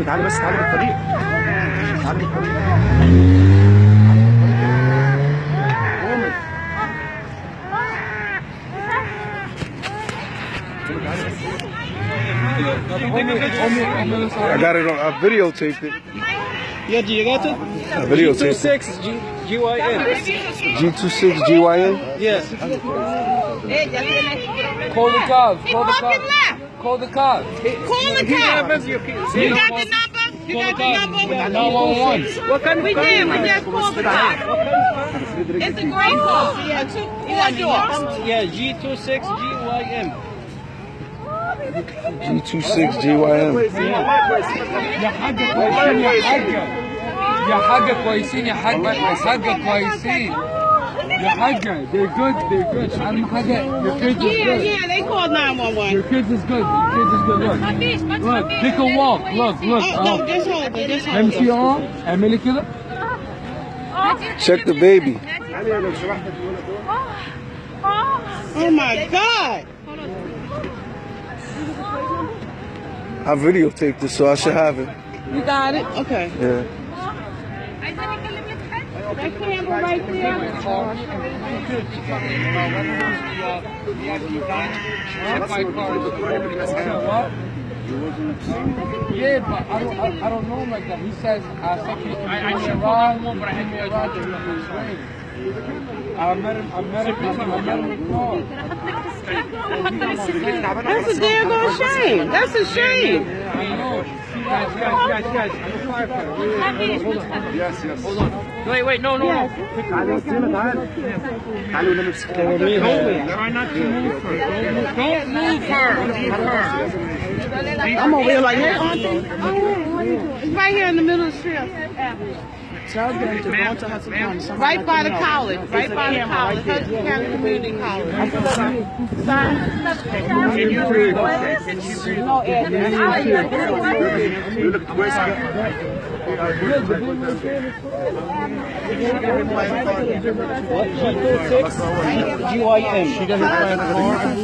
تعالي بس تعالي بالطريق. تعالي بالطريق. I got it on. I videotaped it. Yeah, do you got it? I videotaped it. G26 GYN. G26 GYN. Yes. Call the cops. Call the cops. Call the cops. Call the cops. You got the number? You got the number? 911. We just called the cops. It's a great call. Yeah, G26 GYN. G26 GYN. يا حاجة كويسين يا حاجة كويسين يا حاجة they're good أهم حاجة your kids is good. Yeah, they called 911. Your kids is good. Look, take a walk. Look. Oh, no, just hold it. Just hold امشي it. اعملي كده. Check the baby. Oh my God. I videotaped this, so I should have it. You got it? Okay. Yeah. That camera right there. Yeah, but I don't know like that. He says something. I should around, but I had me around. I met him in the car. That's a damn good shame. That's a shame. I know. Guys. Yes. Hold on. Wait, no. Try not to move her. Don't move her. I'm over here like that. It's right here in the middle of the street. Tell them to go to Hudson County. Right by the college. Right by the college. Hudson County Community College. Sorry? Can you breathe? No, Ed. You look where's GYN. She doesn't buy a car.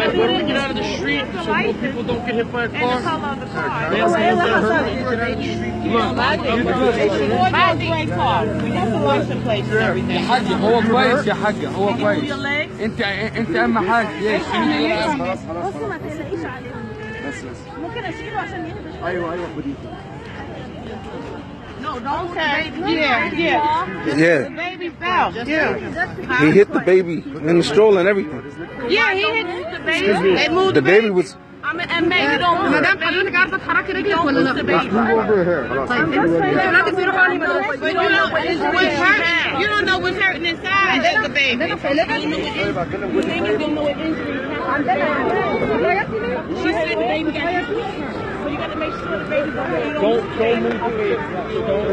Where do we get out of the street so more people don't get hit by a car? Great car. We got the license plates and everything. يا حاجة هو كويس يا حاجة هو كويس. انت اهم حاجة. بصوا ما تقلقيش عليهم. ممكن اشيله عشان يهدى شوية. ايوه خديه. No, don't Okay. Yeah. Yeah. The baby fell. Yeah. He hit the baby in the stroller and everything. Yeah, he hit the baby. They moved The baby was. baby don't move. مدام حضرتك عارفة تحركي رجلك ولا لا؟ You don't know what's hurting inside. That's the baby. She said the baby got hit. So you got to make sure the baby don't Don't move the baby.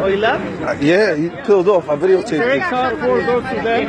Oh, he left? Yeah, he peeled off. I videotaped it. Go to them.